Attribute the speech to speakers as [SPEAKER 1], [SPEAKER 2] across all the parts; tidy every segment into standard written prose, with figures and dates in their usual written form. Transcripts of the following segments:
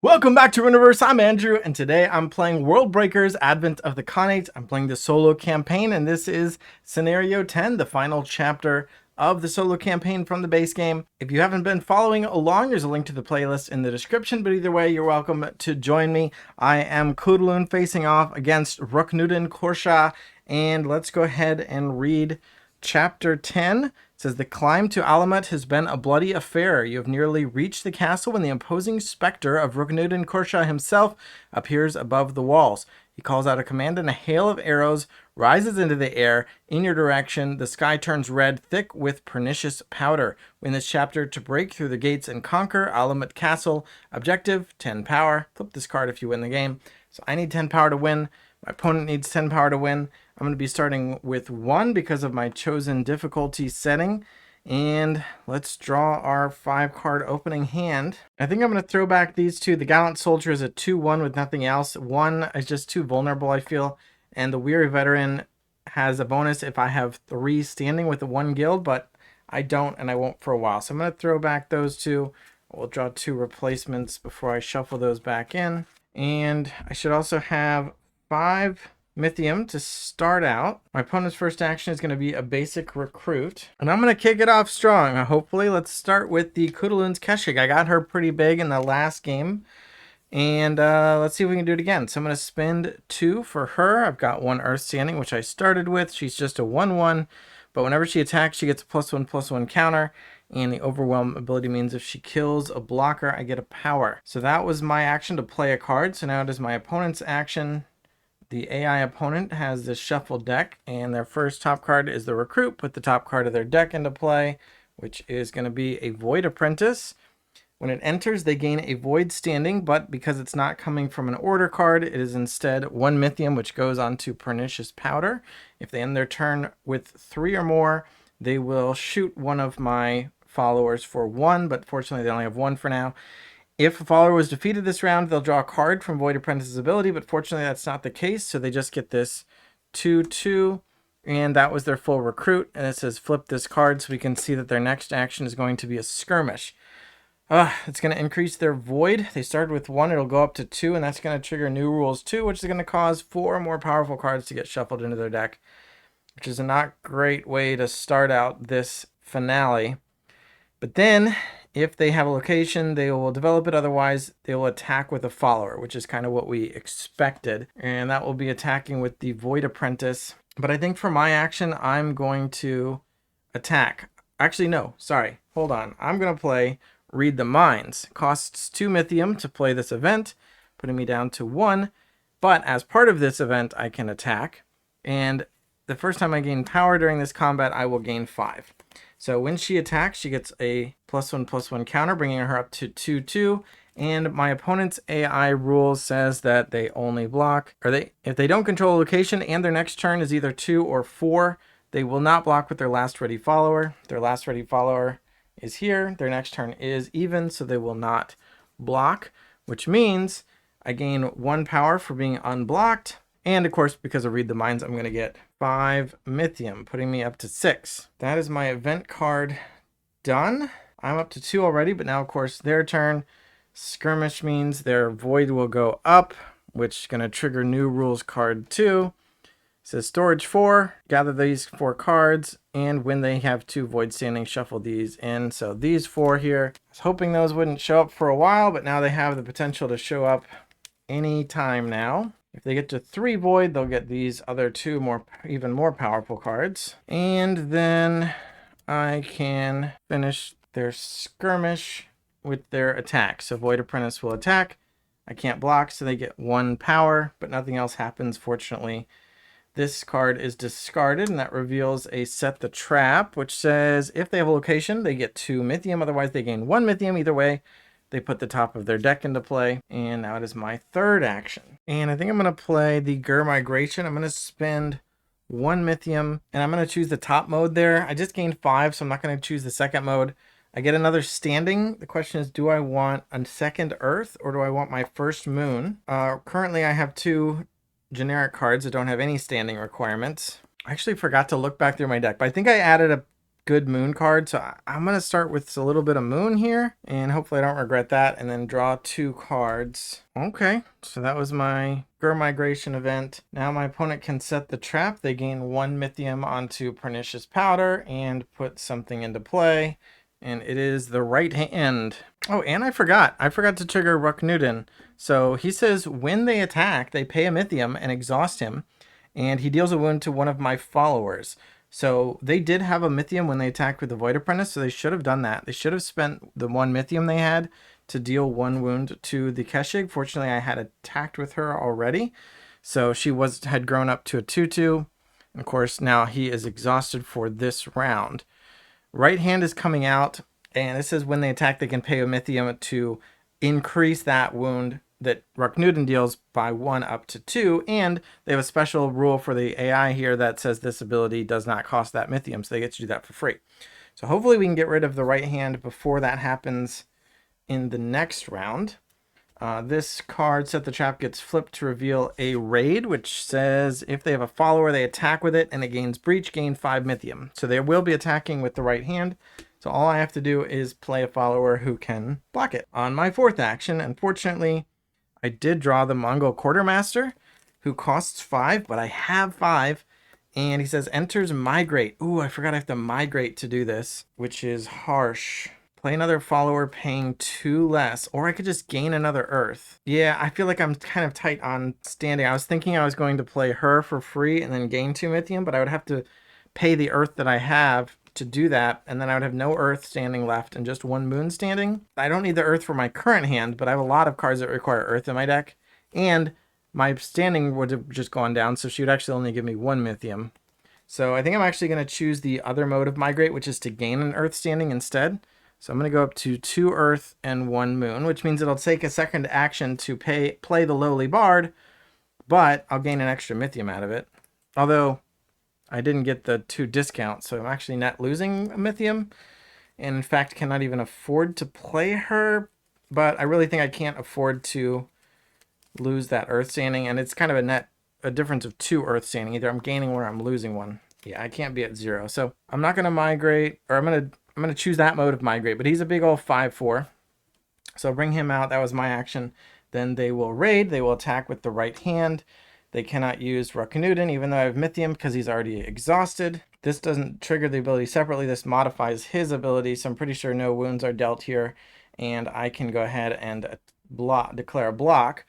[SPEAKER 1] Welcome back to Universe. I'm Andrew, and today I'm playing Worldbreakers Advent of the Khanate. I'm playing the solo campaign, and this is Scenario 10, the final chapter of the solo campaign from the base game. If you haven't been following along, there's a link to the playlist in the description, but either way, you're welcome to join me. I am Kudalun facing off against Ruknudin Korsha, and let's go ahead and read Chapter 10. It says, the climb to Alamet has been a bloody affair. You have nearly reached the castle when the imposing specter of Ruknudin Korsha himself appears above the walls. He calls out a command, and a hail of arrows rises into the air in your direction. The sky turns red, thick with pernicious powder. In this chapter, to break through the gates and conquer Alamet Castle. Objective, 10 power. Flip this card if you win the game. So I need 10 power to win. My opponent needs 10 power to win. I'm going to be starting with 1 because of my chosen difficulty setting. And let's draw our 5-card opening hand. I think I'm going to throw back these two. The Gallant Soldier is a 2-1 with nothing else. 1 is just too vulnerable, I feel. And the Weary Veteran has a bonus if I have 3 standing with the 1 guild, but I don't, and I won't for a while. So I'm going to throw back those 2. We'll draw 2 replacements before I shuffle those back in. And I should also have 5 Mythium to start out. My opponent's first action is going to be a basic recruit. And I'm going to kick it off strong, hopefully. Let's start with the Kudalun's Keshik. I got her pretty big in the last game. And let's see if we can do it again. So I'm going to spend 2 for her. I've got 1 Earth Standing, which I started with. She's just a 1-1. But whenever she attacks, she gets a +1/+1 counter. And the Overwhelm ability means if she kills a blocker, I get a power. So that was my action to play a card. So now it is my opponent's action. The AI opponent has this shuffled deck, and their first top card is the recruit. Put the top card of their deck into play, which is going to be a Void Apprentice. When it enters, they gain a Void Standing, but because it's not coming from an order card, it is instead 1 Mythium, which goes onto Pernicious Powder. If they end their turn with 3 or more, they will shoot one of my followers for 1, but fortunately they only have 1 for now. If a follower was defeated this round, they'll draw a card from Void Apprentice's ability, but fortunately that's not the case, so they just get this 2/2, and that was their full recruit, and it says flip this card, so we can see that their next action is going to be a skirmish. It's going to increase their Void. They started with 1, it'll go up to 2, and that's going to trigger New Rules 2, which is going to cause 4 more powerful cards to get shuffled into their deck, which is a not great way to start out this finale. But then, if they have a location, they will develop it. Otherwise, they will attack with a follower, which is kind of what we expected. And that will be attacking with the Void Apprentice. But I think for my action, I'm going to attack. Actually, no, sorry. Hold on. I'm going to play Read the Minds. Costs 2 Mythium to play this event, putting me down to 1. But as part of this event, I can attack. And the first time I gain power during this combat, I will gain 5. So when she attacks, she gets a +1/+1 counter, bringing her up to 2/2. And my opponent's AI rule says that they only block, or if they don't control a location and their next turn is either 2 or 4, they will not block with their last ready follower. Their last ready follower is here. Their next turn is even, so they will not block, which means I gain 1 power for being unblocked. And of course, because of Read the Minds, I'm going to get 5 Mythium, putting me up to 6. That is my event card done. I'm up to 2 already, but now, of course, their turn. Skirmish means their Void will go up, which is going to trigger New Rules card 2. It says Storage 4, gather these 4 cards, and when they have 2 Void standing, shuffle these in. So these 4 here, I was hoping those wouldn't show up for a while, but now they have the potential to show up any time now. If they get to 3 Void, they'll get these other 2 even more powerful cards. And then I can finish their skirmish with their attack. So Void Apprentice will attack. I can't block, so they get 1 power, but nothing else happens, fortunately. This card is discarded, and that reveals a Set the Trap, which says if they have a location, they get 2 Mythium. Otherwise, they gain 1 Mythium. Either way, they put the top of their deck into play, and now it is my third action. And I think I'm going to play the Gur Migration. I'm going to spend 1 Mythium, and I'm going to choose the top mode there. I just gained 5, so I'm not going to choose the second mode. I get another standing. The question is, do I want a second Earth, or do I want my first Moon? Currently, I have 2 generic cards that don't have any standing requirements. I actually forgot to look back through my deck, but I think I added a good moon card. So I'm going to start with a little bit of moon here, and hopefully I don't regret that, and then draw 2 cards. Okay, so that was my Gur Migration event. Now my opponent can set the trap. They gain 1 Mythium onto Pernicious Powder and put something into play, and it is the right hand. Oh, and I forgot to trigger Raknudin. So he says when they attack, they pay a Mythium and exhaust him, and he deals a wound to one of my followers. So they did have a Mythium when they attacked with the Void Apprentice, so they should have done that. They should have spent the 1 Mythium they had to deal 1 wound to the Keshig. Fortunately, I had attacked with her already, so she had grown up to a 2/2. And of course, now he is exhausted for this round. Right hand is coming out, and it says when they attack, they can pay a Mythium to increase that wound that Raknudin deals by 1 up to 2, and they have a special rule for the AI here that says this ability does not cost that Mythium, so they get to do that for free. So hopefully we can get rid of the right hand before that happens in the next round. This card, Set the Trap, gets flipped to reveal a raid, which says if they have a follower, they attack with it, and it gains breach, gain 5 Mythium. So they will be attacking with the right hand. So all I have to do is play a follower who can block it. On my 4th action, unfortunately, I did draw the Mongol Quartermaster, who costs 5, but I have 5. And he says enters migrate. Ooh, I forgot I have to migrate to do this, which is harsh. Play another follower paying 2 less, or I could just gain another Earth. Yeah, I feel like I'm kind of tight on standing. I was thinking I was going to play her for free and then gain 2 Mythium, but I would have to pay the Earth that I have to do that, and then I would have no Earth standing left and just 1 moon standing. I don't need the Earth for my current hand, but I have a lot of cards that require Earth in my deck, and my standing would have just gone down, so she would actually only give me 1 Mythium. So I think I'm actually going to choose the other mode of migrate, which is to gain an Earth standing instead. So I'm going to go up to 2 Earth and 1 moon, which means it'll take a second action to play the Lowly Bard, but I'll gain an extra Mythium out of it. Although I didn't get the 2 discounts, so I'm actually net losing a Mythium, and in fact cannot even afford to play her, but I really think I can't afford to lose that Earth standing, and it's kind of a difference of 2 Earth standing. Either I'm gaining one or I'm losing one. Yeah, I can't be at 0, so I'm not going to migrate, or I'm going to choose that mode of migrate, but he's a big old 5/4, so I'll bring him out. That was my action. Then they will raid. They will attack with the right hand. They cannot use Raknudin, even though I have Mythium, because he's already exhausted. This doesn't trigger the ability separately. This modifies his ability, so I'm pretty sure no wounds are dealt here. And I can go ahead and declare a block,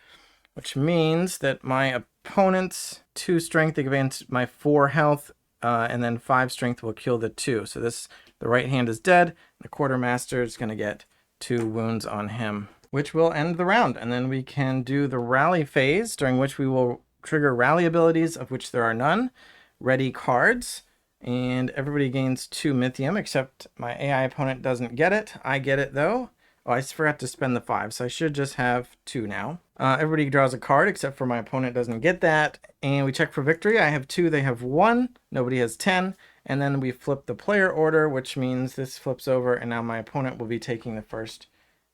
[SPEAKER 1] which means that my opponent's 2 strength against my 4 health, and then 5 strength will kill the 2. So the right hand is dead. The Quartermaster is going to get 2 wounds on him, which will end the round. And then we can do the rally phase, during which we will trigger rally abilities, of which there are none, ready cards, and everybody gains 2 Mythium, except my AI opponent doesn't get it. I get it though. Oh, I forgot to spend the 5, so I should just have 2 now. Everybody draws a card, except for my opponent doesn't get that, and we check for victory. I have 2, they have 1, nobody has 10, and then we flip the player order, which means this flips over, and now my opponent will be taking the first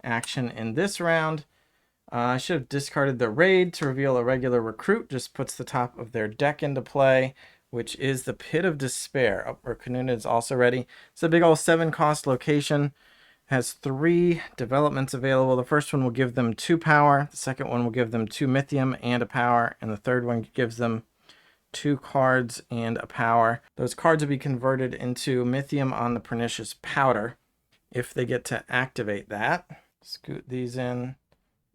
[SPEAKER 1] action in this round. I should have discarded the raid to reveal a regular recruit. Just puts the top of their deck into play, which is the Pit of Despair. Oh, Khanate is also ready. It's a big old 7-cost location. Has 3 developments available. The first one will give them 2 power. The second one will give them 2 Mythium and a power. And the third one gives them 2 cards and a power. Those cards will be converted into Mythium on the Pernicious Powder if they get to activate that. Scoot these in.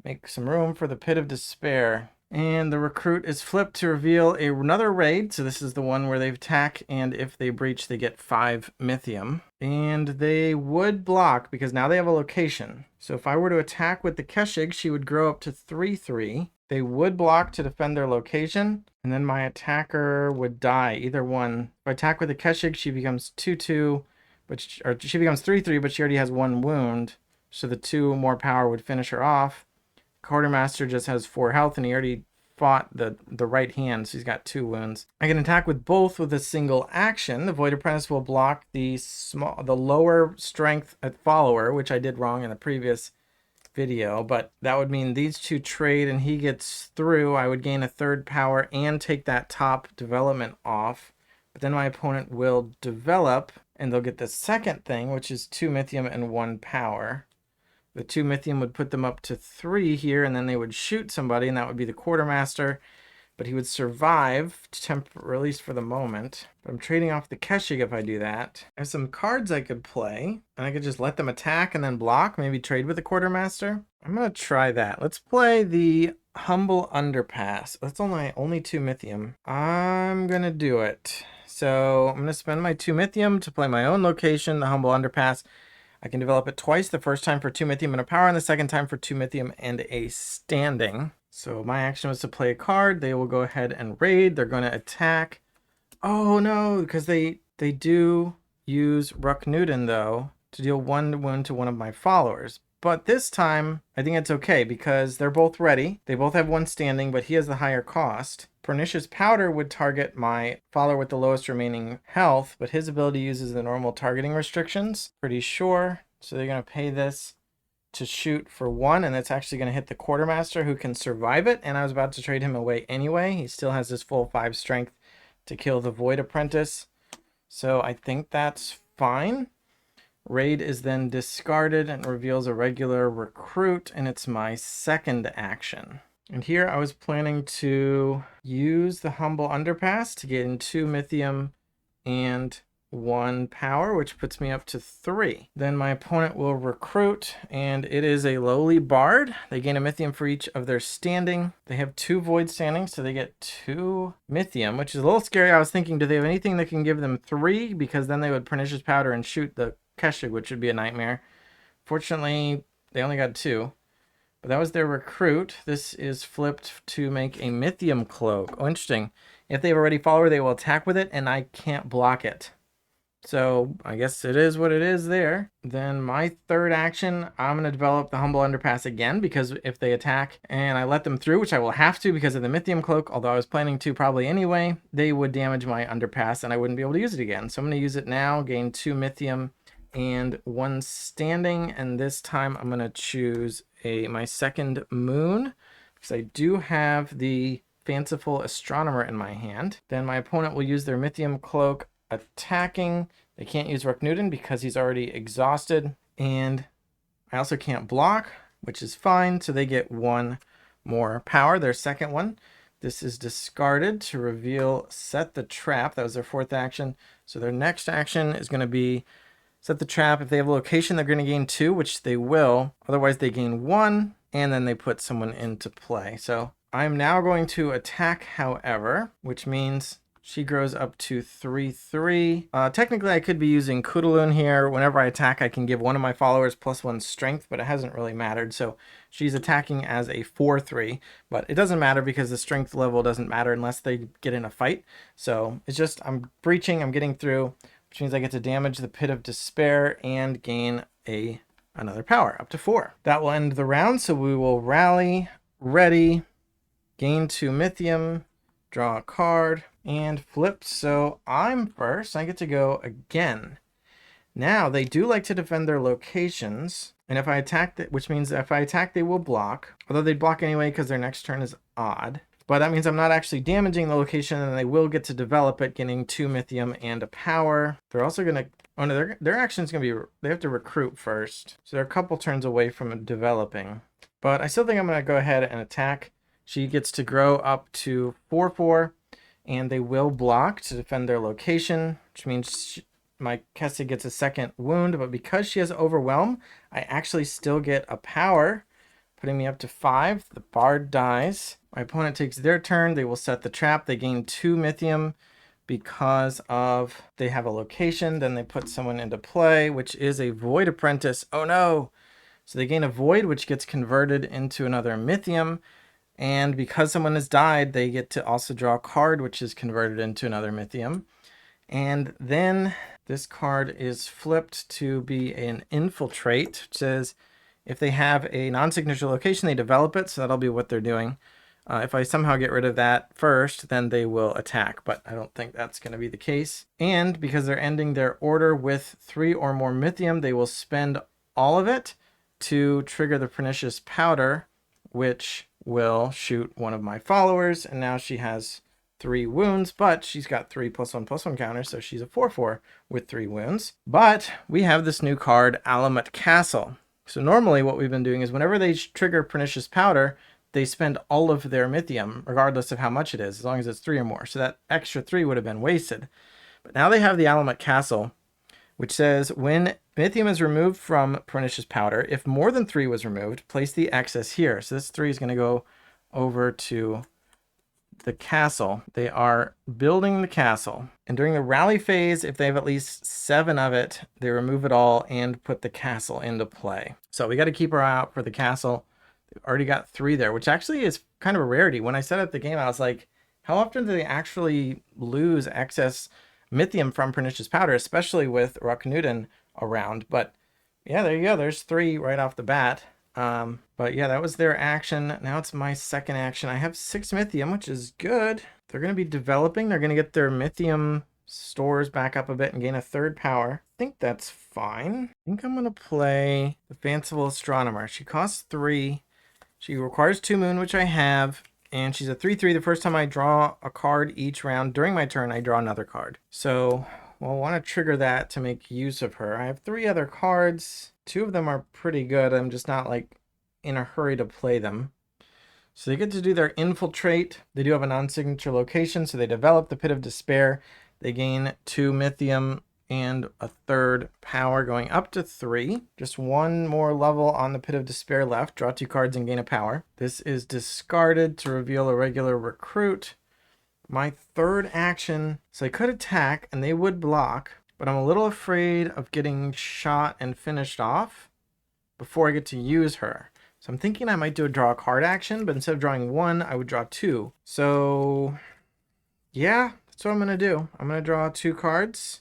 [SPEAKER 1] Make some room for the Pit of Despair. And the recruit is flipped to reveal another raid. So this is the one where they attack, and if they breach, they get 5 Mythium. And they would block, because now they have a location. So if I were to attack with the Keshig, she would grow up to 3/3. They would block to defend their location, and then my attacker would die, either one. If I attack with the Keshig, she becomes 2/2, or she becomes 3/3, but she already has 1 wound. So the 2 more power would finish her off. Quartermaster just has 4 health, and he already fought the right hand, so he's got 2 wounds. I can attack with both with a single action. The Void Apprentice will block the lower strength follower, which I did wrong in the previous video, but that would mean these 2 trade and he gets through. I would gain a 3rd power and take that top development off. But then my opponent will develop And they'll get the second thing, which is 2 mythium and 1 power. The 2 mythium would put them up to 3 here, and then they would shoot somebody, and that would be the quartermaster. But he would survive, at least for the moment. But I'm trading off the Keshig if I do that. I have some cards I could play, and I could just let them attack and then block, maybe trade with the quartermaster. I'm going to try that. Let's play the Humble Underpass. That's only 2 mythium. I'm going to do it. So I'm going to spend my 2 mythium to play my own location, the Humble Underpass. I can develop it twice, the first time for 2 mythium and a power, and the second time for 2 mythium and a standing. So my action was to play a card. They will go ahead and raid. They're going to attack. Oh no, because they do use Ruck-Newton though to deal 1 wound to one of my followers. But this time, I think it's okay because they're both ready. They both have 1 standing, but he has the higher cost. Pernicious Powder would target my follower with the lowest remaining health, but his ability uses the normal targeting restrictions. Pretty sure. So they're going to pay this to shoot for 1, and it's actually going to hit the quartermaster who can survive it. And I was about to trade him away anyway. He still has his full 5 strength to kill the Void Apprentice. So I think that's fine. Raid is then discarded and reveals a regular recruit, and it's my second action. And here I was planning to use the Humble Underpass to get in 2 mythium and 1 power, which puts me up to 3. Then my opponent will recruit, and it is a lowly bard. They gain a mythium for each of their standing. They have 2 void standing, so they get 2 mythium, which is a little scary. I was thinking, do they have anything that can give them 3? Because then they would Pernicious Powder and shoot the Keshig, which would be a nightmare. Fortunately, they only got 2. But that was their recruit. This is flipped to make a mythium cloak. Oh, interesting. If they have a ready follower, they will attack with it, and I can't block it. So I guess it is what it is there. Then my third action, I'm going to develop the Humble Underpass again, because if they attack and I let them through, which I will have to because of the Mythium Cloak, although I was planning to probably anyway, they would damage my Underpass and I wouldn't be able to use it again. So I'm going to use it now, gain 2 Mythium and 1 standing, and this time I'm going to choose my second moon, because I do have the Fanciful Astronomer in my hand. Then my opponent will use their Mythium Cloak attacking. They can't use Ruck-Newton because he's already exhausted, and I also can't block, which is fine, so they get 1 more power, their second one. This is discarded to reveal Set the Trap. That was their 4th action. So their next action is going to be Set the Trap. If they have a location, they're going to gain 2, which they will. Otherwise, they gain 1, and then they put someone into play. So I'm now going to attack, however, which means she grows up to 3/3. Technically, I could be using Kudaloon here. Whenever I attack, I can give one of my followers +1 strength, but it hasn't really mattered. So she's attacking as a 4/3, but it doesn't matter because the strength level doesn't matter unless they get in a fight. So it's just, I'm breaching, I'm getting through, which means I get to damage the Pit of Despair and gain another power, up to 4. That will end the round, so we will rally, ready, gain 2 Mythium, draw a card, and flip. So I'm first. I get to go again. Now, they do like to defend their locations, and if I attack, which means if I attack, they will block, although they'd block anyway because their next turn is odd. But that means I'm not actually damaging the location, and they will get to develop it, getting 2 Mythium and a power. They're also going to, oh no, their action's going to be, they have to recruit first. So they're a couple turns away from developing. But I still think I'm going to go ahead and attack. She gets to grow up to 4/4, and they will block to defend their location, which means my Keshig gets a second wound, but because she has Overwhelm, I actually still get a power, putting me up to 5. The Bard dies. My opponent takes their turn. They will set the trap. They gain 2 Mythium because of they have a location. Then they put someone into play, which is a Void Apprentice. Oh no! So they gain a Void, which gets converted into another Mythium. And because someone has died, they get to also draw a card, which is converted into another Mythium. And then this card is flipped to be an Infiltrate, which says if they have a non-signature location, they develop it. So that'll be what they're doing. If I somehow get rid of that first, then they will attack. But I don't think that's going to be the case. And because they're ending their order with 3 or more Mythium, they will spend all of it to trigger the Pernicious Powder, which will shoot one of my followers, and now she has 3 wounds, but she's got 3 +1/+1 counters, so she's a 4/4 with 3 wounds. But we have this new card, Alamut Castle. So normally what we've been doing is whenever they trigger Pernicious Powder, they spend all of their Mythium, regardless of how much it is, as long as it's 3 or more. So that extra 3 would have been wasted. But now they have the Alamut Castle, which says when Mythium is removed from Pernicious Powder, if more than 3 was removed, place the excess here. So this 3 is going to go over to the castle. They are building the castle. And during the rally phase, if they have at least 7 of it, they remove it all and put the castle into play. So we got to keep our eye out for the castle. They've already got 3 there, which actually is kind of a rarity. When I set up the game, I was like, how often do they actually lose excess Mythium from Pernicious Powder, especially with Raknuden around? But yeah, there you go. There's 3 right off the bat. But yeah, that was their action. Now it's my second action. I have 6 Mythium, which is good. They're going to be developing. They're going to get their Mythium stores back up a bit and gain a 3rd power. I think that's fine. I think I'm going to play the Fanciful Astronomer. She costs 3. She requires 2 moon, which I have. And she's a 3/3. The first time I draw a card each round during my turn, I draw another card. So we'll want to trigger that to make use of her. I have 3 other cards. 2 of them are pretty good. I'm just not like in a hurry to play them. So they get to do their Infiltrate. They do have a non-signature location, so they develop the Pit of Despair. They gain 2 Mythium and a 3rd power, going up to 3. Just 1 more level on the Pit of Despair left. Draw 2 cards and gain a power. This is discarded to reveal a regular recruit. My 3rd action, so I could attack and they would block, but I'm a little afraid of getting shot and finished off before I get to use her. So I'm thinking I might do a draw a card action, but instead of drawing 1, I would draw 2. So yeah, that's what I'm going to do. I'm going to draw 2 cards,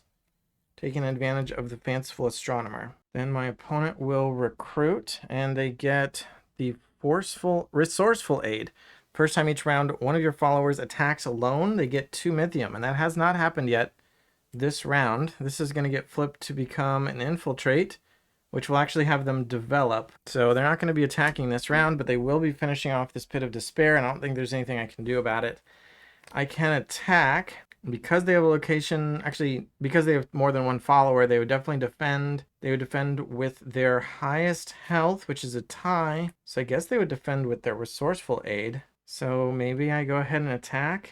[SPEAKER 1] taking advantage of the Fanciful Astronomer. Then my opponent will recruit, and they get the Resourceful Aid. First time each round, one of your followers attacks alone, they get 2 Mythium, and that has not happened yet this round. This is going to get flipped to become an Infiltrate, which will actually have them develop. So they're not going to be attacking this round, but they will be finishing off this Pit of Despair, and I don't think there's anything I can do about it. I can attack. Because they have a location, actually, because they have more than 1 follower, they would definitely defend. They would defend with their highest health, which is a tie. So I guess they would defend with their Resourceful Aid. So maybe I go ahead and attack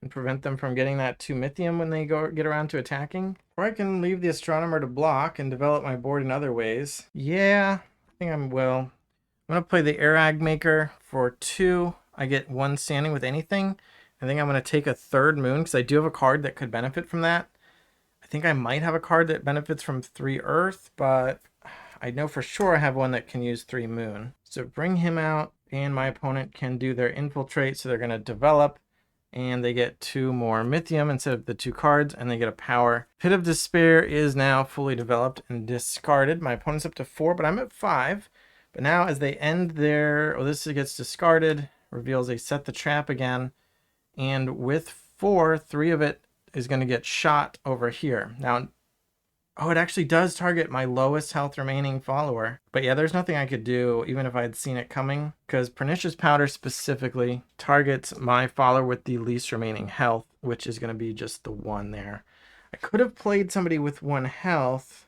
[SPEAKER 1] and prevent them from getting that 2 Mythium when they get around to attacking. Or I can leave the Astronomer to block and develop my board in other ways. Yeah, I think I'm going to play the Arag Maker for 2. I get 1 standing with anything. I think I'm going to take a 3rd moon because I do have a card that could benefit from that. I think I might have a card that benefits from 3 earth, but I know for sure I have one that can use 3 moon. So bring him out, and my opponent can do their Infiltrate, so they're going to develop, and they get 2 more Mythium instead of the 2 cards, and they get a power. Pit of Despair is now fully developed and discarded. My opponent's up to 4, but I'm at 5. But now as they end their, this gets discarded, reveals they set the trap again. And with 4, 3 of it is going to get shot over here. Now, it actually does target my lowest health remaining follower. But yeah, there's nothing I could do, even if I had seen it coming, because Pernicious Powder specifically targets my follower with the least remaining health, which is going to be just the 1 there. I could have played somebody with 1 health.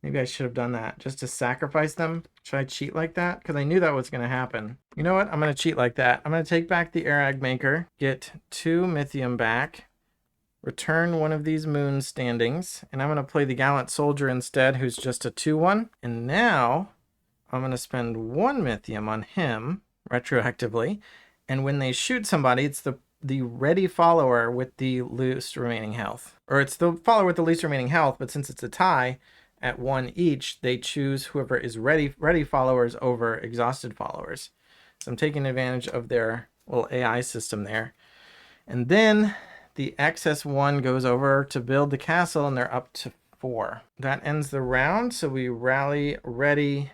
[SPEAKER 1] Maybe I should have done that just to sacrifice them. Should I cheat like that? Because I knew that was going to happen. You know what? I'm going to cheat like that. I'm going to take back the Arag Maker, get 2 Mythium back, return 1 of these moon standings, and I'm going to play the Gallant Soldier instead, who's just a 2/1. And now I'm going to spend 1 Mythium on him retroactively. And when they shoot somebody, it's the ready follower with the least remaining health. Or it's the follower with the least remaining health, but since it's a tie, at 1 each, they choose whoever is ready followers over exhausted followers. So I'm taking advantage of their little AI system there. And then the excess 1 goes over to build the castle, and they're up to 4. That ends the round, so we rally, ready,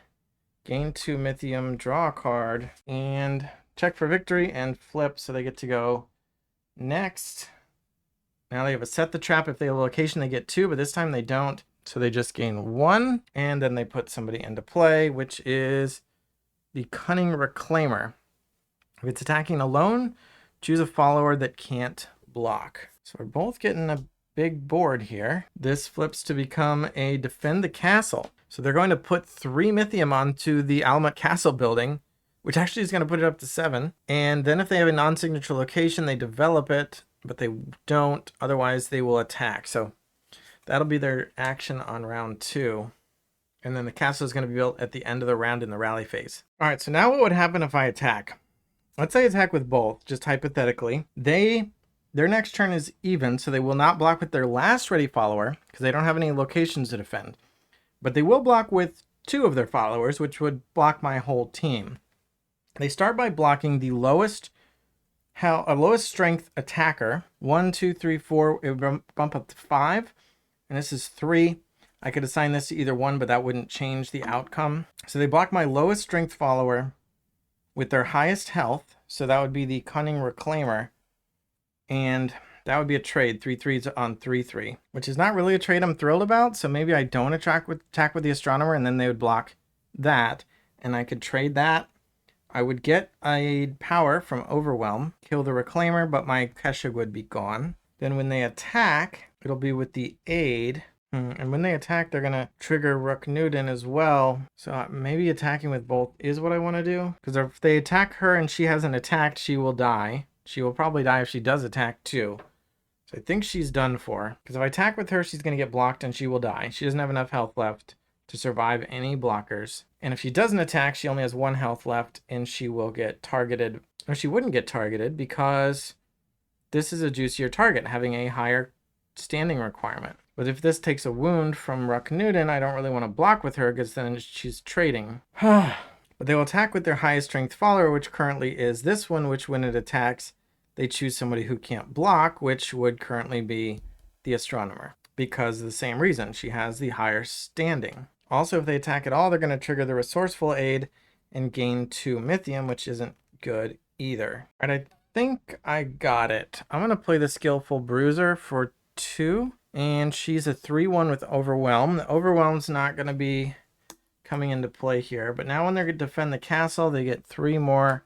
[SPEAKER 1] gain 2 Mythium, draw a card, and check for victory and flip, so they get to go next. Now they have a Set the Trap. If they have a location, they get 2, but this time they don't. So they just gain 1, and then they put somebody into play, which is the Cunning Reclaimer. If it's attacking alone, choose a follower that can't block. So we're both getting a big board here. This flips to become a defend the castle. So they're going to put 3 Mythium onto the Almat Castle building, which actually is going to put it up to 7. And then if they have a non-signature location, they develop it, but they don't. Otherwise, they will attack. So that'll be their action on round 2. And then the castle is going to be built at the end of the round in the rally phase. All right, so now what would happen if I attack? Let's say I attack with both, just hypothetically. Their next turn is even, so they will not block with their last ready follower because they don't have any locations to defend. But they will block with 2 of their followers, which would block my whole team. They start by blocking the lowest strength attacker. 1, 2, 3, 4. It would bump up to 5. And this is 3. I could assign this to either one, but that wouldn't change the outcome. So they block my lowest strength follower with their highest health. So that would be the Cunning Reclaimer. And that would be a trade, 3/3s on 3/3, which is not really a trade I'm thrilled about. So maybe I don't attack with the Astronomer, and then they would block that, and I could trade that. I would get a power from Overwhelm, kill the Reclaimer, but my Keshig would be gone. Then when they attack, it'll be with the Aid. And when they attack, they're going to trigger Ruknudin as well. So maybe attacking with both is what I want to do. Because if they attack her and she hasn't attacked, she will die. She will probably die if she does attack too. So I think she's done for. Because if I attack with her, she's going to get blocked and she will die. She doesn't have enough health left to survive any blockers. And if she doesn't attack, she only has 1 health left and she will get targeted. Or she wouldn't get targeted because this is a juicier target, having a higher standing requirement. But if this takes a wound from Ruknudin, I don't really want to block with her because then she's trading. But they will attack with their highest strength follower, which currently is this one, which when it attacks, they choose somebody who can't block, which would currently be the Astronomer. Because of the same reason, she has the higher standing. Also, if they attack at all, they're going to trigger the Resourceful Aid and gain 2 Mythium, which isn't good either. All right, I think I got it. I'm going to play the Skillful Bruiser for 2. And she's a 3/1 with Overwhelm. The Overwhelm's not going to be coming into play here. But now when they're going to defend the castle, they get 3 more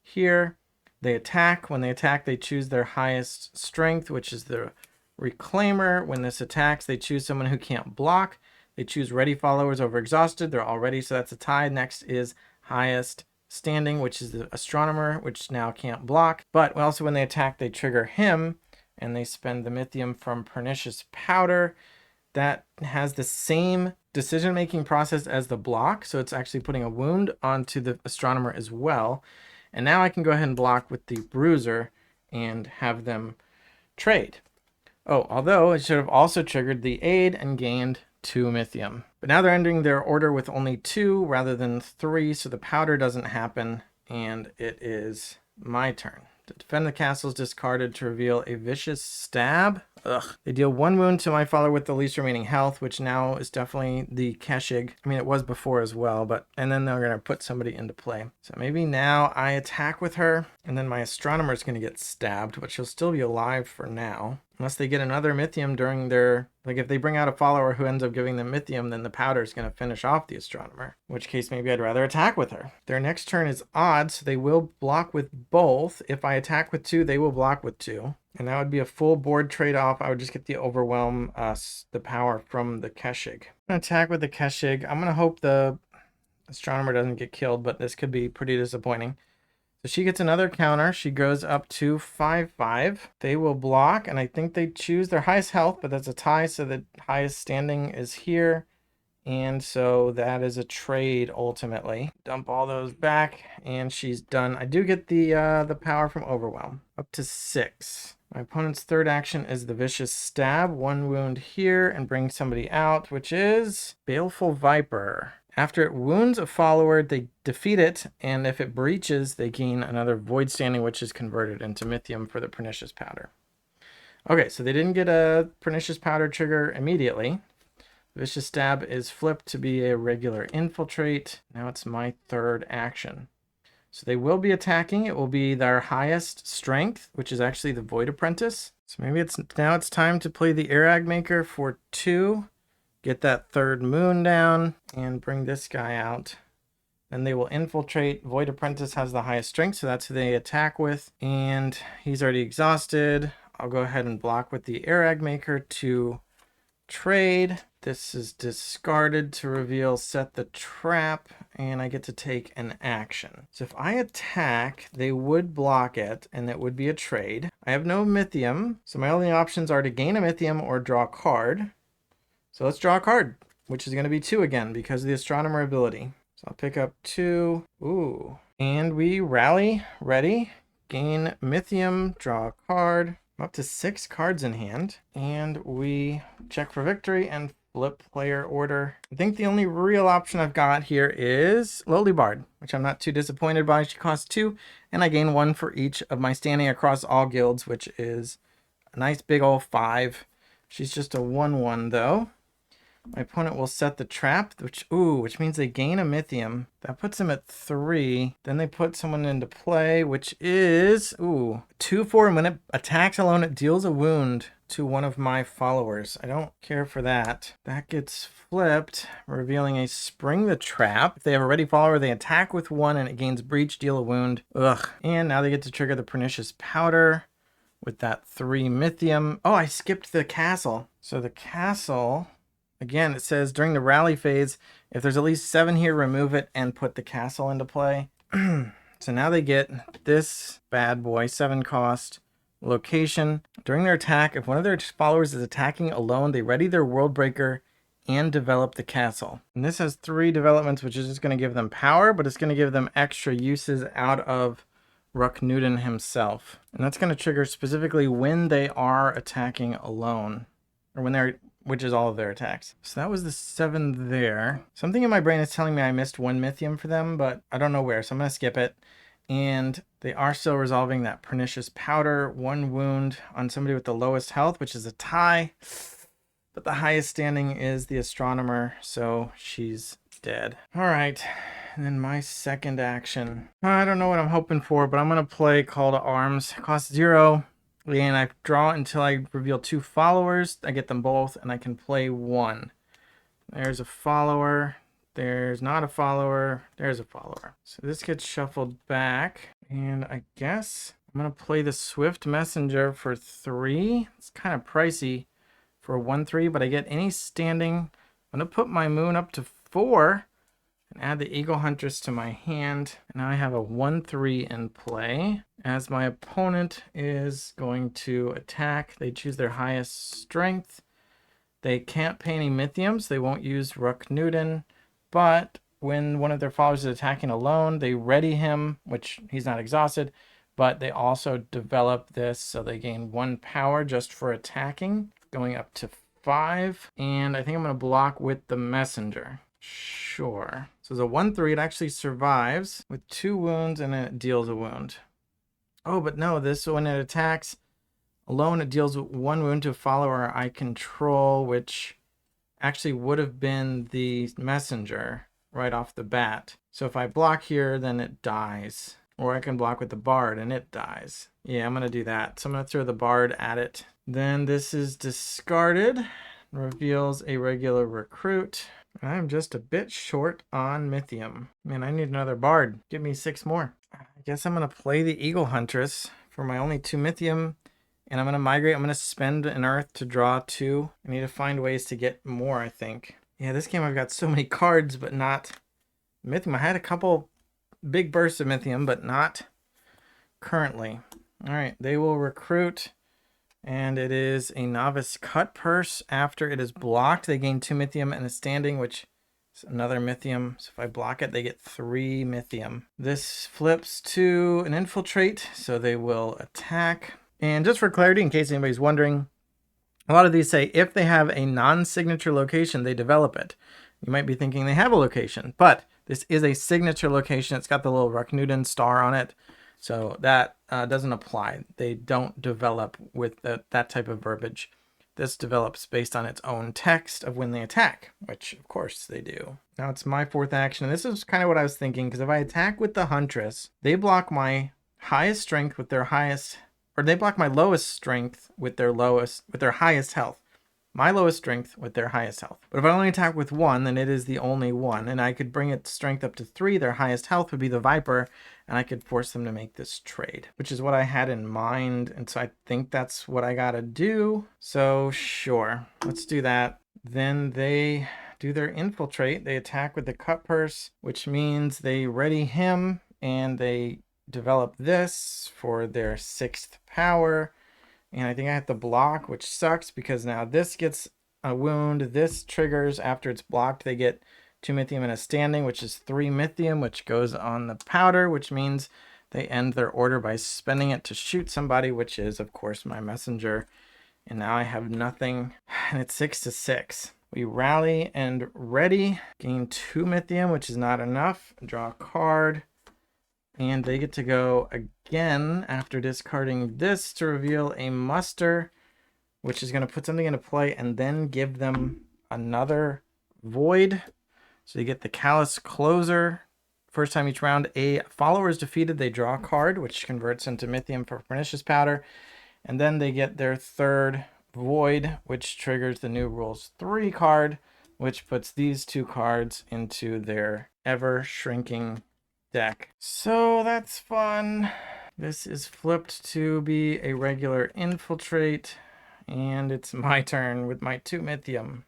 [SPEAKER 1] here. They attack. When they attack, they choose their highest strength, which is the Reclaimer. When this attacks, they choose someone who can't block. They choose ready followers over exhausted. They're all ready, so that's a tie. Next is highest standing, which is the Astronomer, which now can't block. But also when they attack, they trigger him. And they spend the Mythium from Pernicious Powder. That has the same decision-making process as the block, so it's actually putting a wound onto the Astronomer as well. And now I can go ahead and block with the Bruiser and have them trade. Oh, although it should have also triggered the Aid and gained 2 Mythium. But now they're ending their order with only 2 rather than 3, so the powder doesn't happen, and it is my turn. To defend the castle is discarded to reveal a Vicious Stab. Ugh. They deal 1 wound to my follower with the least remaining health, which now is definitely the Keshig. I mean, it was before as well, and then they're going to put somebody into play. So maybe now I attack with her, and then my Astronomer is going to get stabbed, but she'll still be alive for now. Unless they get another Mythium during their... Like, if they bring out a follower who ends up giving them Mythium, then the powder is going to finish off the Astronomer. In which case, maybe I'd rather attack with her. Their next turn is odd, so they will block with both. If I attack with 2, they will block with 2. And that would be a full board trade-off. I would just get the Overwhelm, the power from the Keshig. I'm going to attack with the Keshig. I'm going to hope the Astronomer doesn't get killed, but this could be pretty disappointing. So she gets another counter. She goes up to 5/5. They will block, and I think they choose their highest health, but that's a tie, so the highest standing is here. And so that is a trade ultimately. Dump all those back, and she's done. I do get the power from Overwhelm. Up to 6. My opponent's third action is the Vicious Stab. 1 wound here and bring somebody out, which is Baleful Viper. After it wounds a follower, they defeat it, and if it breaches, they gain another Void Standing, which is converted into Mythium for the Pernicious Powder. Okay, so they didn't get a Pernicious Powder trigger immediately. Vicious Stab is flipped to be a regular Infiltrate. Now it's my third action. So they will be attacking. It will be their highest strength, which is actually the Void Apprentice. So maybe now it's time to play the Irag Maker for 2. Get that third moon down and bring this guy out. Then they will infiltrate. Void Apprentice has the highest strength, so that's who they attack with. And he's already exhausted. I'll go ahead and block with the Air Egg Maker to trade. This is discarded to reveal set the trap, and I get to take an action. So if I attack, they would block it, and it would be a trade. I have no Mythium, so my only options are to gain a Mythium or draw a card. So let's draw a card, which is going to be 2 again because of the Astronomer ability. So I'll pick up 2. Ooh. And we rally. Ready. Gain Mythium. Draw a card. I'm up to 6 cards in hand. And we check for victory and flip player order. I think the only real option I've got here is Lowly Bard, which I'm not too disappointed by. She costs 2, and I gain 1 for each of my standing across all guilds, which is a nice big old 5. She's just a 1/1 though. My opponent will set the trap, which means they gain a Mythium. That puts them at 3. Then they put someone into play, which is 2/4. And when it attacks alone, it deals a wound to one of my followers. I don't care for that. That gets flipped, revealing a Spring the Trap. If they have a ready follower, they attack with 1 and it gains breach, deal a wound. Ugh. And now they get to trigger the Pernicious Powder with that 3 Mythium. Oh, I skipped the castle. So the castle... Again, it says during the rally phase, if there's at least 7 here, remove it and put the castle into play. So now they get this bad boy, 7 cost, location. During their attack, if one of their followers is attacking alone, they ready their Worldbreaker and develop the castle. And this has 3 developments, which is just going to give them power, but it's going to give them extra uses out of Ruknudin himself. And that's going to trigger specifically when they are attacking alone, or when they're... which is all of their attacks. So that was the 7 there. Something in my brain is telling me I missed 1 Mythium for them, but I don't know where, so I'm going to skip it. And they are still resolving that Pernicious Powder, 1 wound on somebody with the lowest health, which is a tie. But the highest standing is the Astronomer, so she's dead. All right, and then my second action. I don't know what I'm hoping for, but I'm going to play Call to Arms. It costs 0. And I draw until I reveal 2 followers. I get them both, and I can play 1. There's a follower. There's not a follower. There's a follower. So this gets shuffled back. And I guess I'm going to play the Swift Messenger for 3. It's kind of pricey for a 1/3, but I get any standing. I'm going to put my moon up to 4 and add the Eagle Huntress to my hand. And now I have a 1/3 in play. As my opponent is going to attack, they choose their highest strength. They can't pay any Mythiums. They won't use Ruknudin. But when one of their followers is attacking alone, they ready him, which he's not exhausted. But they also develop this, so they gain 1 power just for attacking, going up to 5. And I think I'm going to block with the Messenger. Sure. So as a 1/3, it actually survives with 2 wounds and it deals a wound. Oh, but no, this when it attacks alone, it deals 1 wound to a follower I control, which actually would have been the Messenger right off the bat. So if I block here, then it dies. Or I can block with the Bard and it dies. Yeah, I'm going to do that. So I'm going to throw the Bard at it. Then this is discarded. Reveals a regular recruit. I'm just a bit short on Mythium. Man, I need another Bard. Give me 6 more. I guess I'm going to play the Eagle Huntress for my only 2 Mythium. And I'm going to migrate. I'm going to spend an Earth to draw 2. I need to find ways to get more, I think. Yeah, this game I've got so many cards, but not Mythium. I had a couple big bursts of Mythium, but not currently. All right, they will recruit. And it is a Novice Cut Purse. After it is blocked, they gain 2 Mythium and a standing, which is another Mythium. So if I block it, they get 3 Mythium. This flips to an Infiltrate, so they will attack. And just for clarity, in case anybody's wondering, a lot of these say if they have a non-signature location, they develop it. You might be thinking they have a location, but this is a signature location. It's got the little Ruknudin star on it. So that doesn't apply. They don't develop with that type of verbiage. This develops based on its own text of when they attack, which of course they do. Now it's my 4th action, and this is kind of what I was thinking, because if I attack with the Huntress, they block my highest strength with their highest, or they block my lowest strength with their highest health. My lowest strength with their highest health. But if I only attack with 1, then it is the only one, and I could bring its strength up to 3. Their highest health would be the Viper, and I could force them to make this trade, which is what I had in mind. And so I think that's what I gotta do. So sure, let's do that. Then they do their infiltrate. They attack with the cut purse, which means they ready him and they develop this for their 6th power. And I think I have to block, which sucks because now this gets a wound. This triggers after it's blocked. They get 2 Mythium and a standing, which is 3 Mythium, which goes on the powder, which means they end their order by spending it to shoot somebody, which is, of course, my messenger. And now I have nothing, and it's 6-6. We rally and ready, gain 2 Mythium, which is not enough. Draw a card, and they get to go again after discarding this to reveal a muster, which is going to put something into play and then give them another void. So you get the Callous Closer. First time each round a follower is defeated, they draw a card, which converts into Mythium for Pernicious Powder. And then they get their 3rd void, which triggers the New Rules 3 card, which puts these 2 cards into their ever-shrinking deck. So that's fun. This is flipped to be a regular infiltrate, and it's my turn with my 2 Mythium.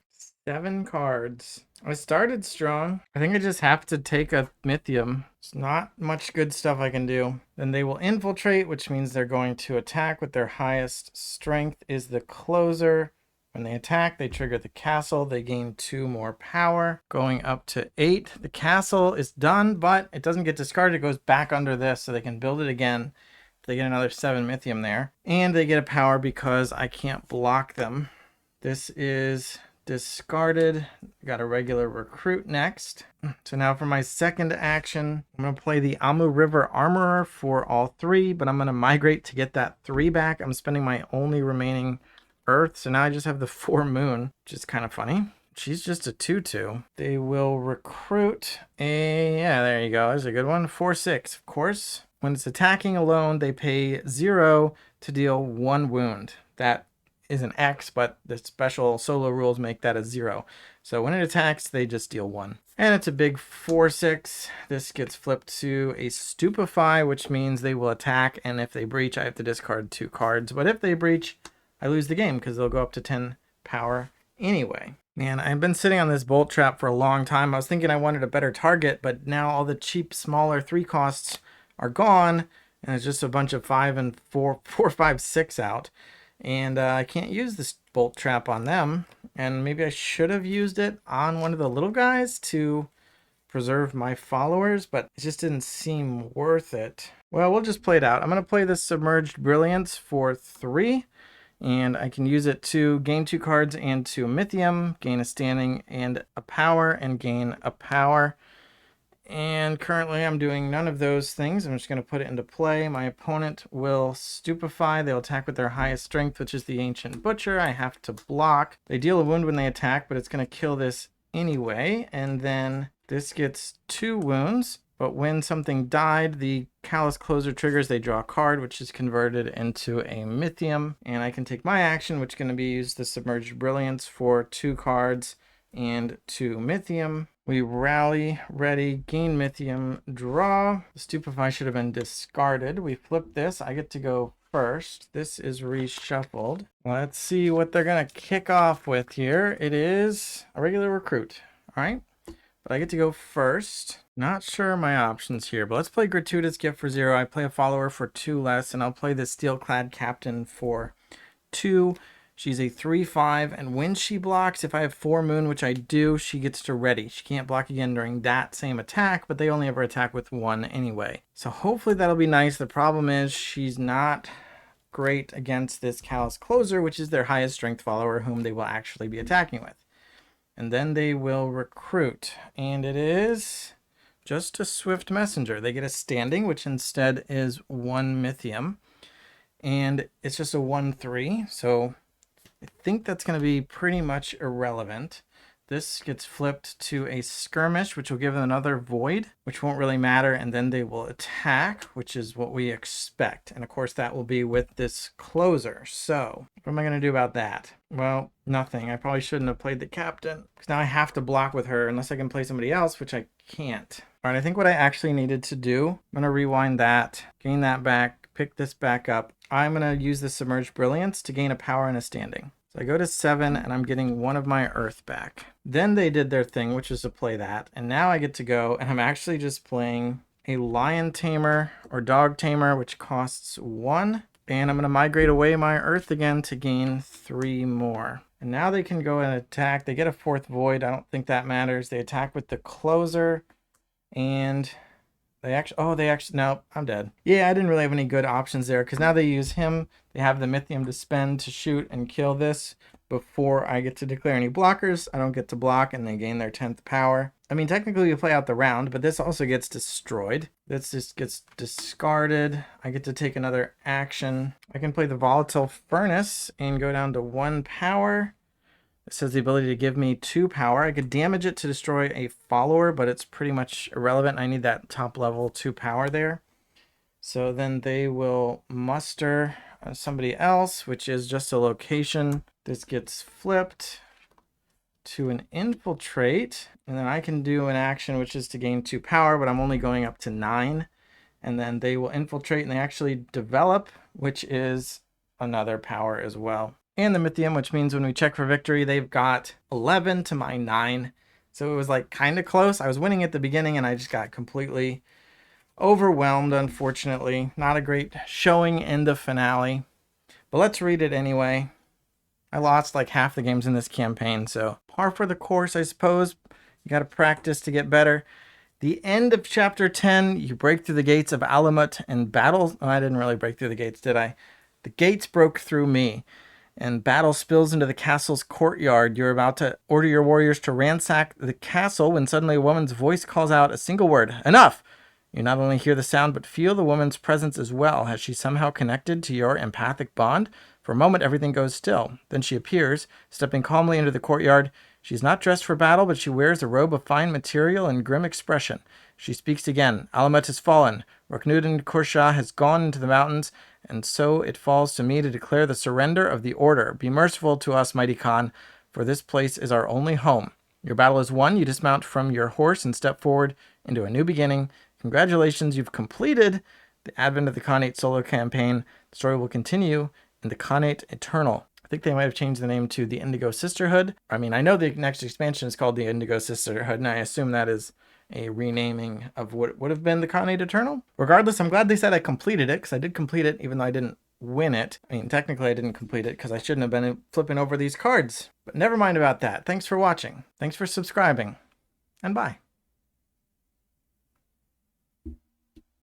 [SPEAKER 1] 7 cards. I started strong. I think I just have to take a Mythium. It's not much good stuff I can do. Then they will infiltrate, which means they're going to attack with their highest strength is the closer. When they attack, they trigger the castle. They gain 2 more power, going up to 8. The castle is done, but it doesn't get discarded. It goes back under this, so they can build it again. They get another 7 Mythium there. And they get a power because I can't block them. This is discarded. Got a regular recruit next. So now for my 2nd action, I'm going to play the Amu River Armorer for all 3, but I'm going to migrate to get that 3 back. I'm spending my only remaining Earth, so now I just have the 4 Moon, which is kind of funny. She's just a 2/2. They will recruit yeah, there you go. There's a good one. 4/6, of course. When it's attacking alone, they pay 0 to deal 1 wound. That is an X, but the special solo rules make that a 0. So when it attacks, they just deal 1. And it's a big 4/6. This gets flipped to a Stupefy, which means they will attack, and if they breach, I have to discard 2 cards. But if they breach, I lose the game because they'll go up to 10 power anyway. Man, I've been sitting on this bolt trap for a long time. I was thinking I wanted a better target, but now all the cheap, smaller 3 costs are gone, and it's just a bunch of 5 and 4, 5, 6 out. And I can't use this bolt trap on them. And maybe I should have used it on one of the little guys to preserve my followers, but it just didn't seem worth it. Well, we'll just play it out. I'm going to play this Submerged Brilliance for 3. And I can use it to gain 2 cards and 2 Mythium, gain a standing and a power, and gain a power. And currently I'm doing none of those things. I'm just going to put it into play. My opponent will Stupefy. They'll attack with their highest strength, which is the Ancient Butcher. I have to block. They deal a wound when they attack, but it's going to kill this anyway. And then this gets 2 wounds. But when something died, the Callous Closer triggers. They draw a card, which is converted into a Mythium. And I can take my action, which is going to be use the Submerged Brilliance for 2 cards and 2 Mythium. We rally, ready, gain Mythium, draw. The Stupefy should have been discarded. We flip this. I get to go first. This is reshuffled. Let's see what they're going to kick off with here. It is a regular recruit. All right. But I get to go first. Not sure my options here, but let's play Gratuitous Gift for 0. I play a follower for 2 less, and I'll play the Steel-clad Captain for 2. She's a 3/5, and when she blocks, if I have 4 Moon, which I do, she gets to ready. She can't block again during that same attack, but they only ever attack with 1 anyway. So hopefully that'll be nice. The problem is she's not great against this Callous Closer, which is their highest strength follower, whom they will actually be attacking with. And then they will recruit, and it is just a Swift Messenger. They get a standing, which instead is 1 Mythium, and it's just a 1/3, so I think that's going to be pretty much irrelevant. This gets flipped to a Skirmish, which will give them another Void, which won't really matter, and then they will attack, which is what we expect. And of course, that will be with this Closer. So what am I going to do about that? Well, nothing. I probably shouldn't have played the Captain, because now I have to block with her unless I can play somebody else, which I can't. All right, I think what I actually needed to do, I'm going to rewind that, gain that back, pick this back up. I'm going to use the Submerged Brilliance to gain a power and a standing. So I go to 7 and I'm getting one of my Earth back. Then they did their thing, which was to play that. And now I get to go and I'm actually just playing a Lion Tamer or Dog Tamer, which costs 1. And I'm going to migrate away my Earth again to gain 3 more. And now they can go and attack. They get a 4th Void. I don't think that matters. They attack with the Closer. And no, I'm dead. Yeah, I didn't really have any good options there because now they use him. They have the Mythium to spend to shoot and kill this before I get to declare any blockers. I don't get to block and they gain their 10th power. I mean, technically you play out the round, but this also gets destroyed. This just gets discarded. I get to take another action. I can play the Volatile Furnace and go down to 1 power. It says the ability to give me 2 power. I could damage it to destroy a follower, but it's pretty much irrelevant. I need that top level 2 power there. So then they will muster somebody else, which is just a location. This gets flipped to an infiltrate. And then I can do an action, which is to gain 2 power, but I'm only going up to 9. And then they will infiltrate and they actually develop, which is another power as well. And the Mythium, which means when we check for victory, they've got 11 to my 9. So it was like kind of close. I was winning at the beginning and I just got completely overwhelmed, unfortunately. Not a great showing in the finale. But let's read it anyway. I lost like half the games in this campaign, so par for the course, I suppose. You got to practice to get better. The end of chapter 10, you break through the gates of Alamut and battle. Oh, I didn't really break through the gates, did I? The gates broke through me. And battle spills into the castle's courtyard. You're about to order your warriors to ransack the castle when suddenly a woman's voice calls out a single word, "Enough!" You not only hear the sound, but feel the woman's presence as well. Has she somehow connected to your empathic bond? For a moment, everything goes still. Then she appears, stepping calmly into the courtyard. She's not dressed for battle, but she wears a robe of fine material and grim expression. She speaks again. Alamut has fallen. Ruknudin Kursha has gone into the mountains, and so it falls to me to declare the surrender of the order. Be merciful to us, mighty Khan, for this place is our only home. Your battle is won. You dismount from your horse and step forward into a new beginning. Congratulations, you've completed the Advent of the Khanate solo campaign. The story will continue in the Khanate Eternal. I think they might have changed the name to the Indigo Sisterhood. I mean, I know the next expansion is called the Indigo Sisterhood, and I assume that is a renaming of what would have been the Khanate Eternal. Regardless, I'm glad they said I completed it, because I did complete it, even though I didn't win it. I mean, technically I didn't complete it, because I shouldn't have been flipping over these cards. But never mind about that. Thanks for watching. Thanks for subscribing. And bye.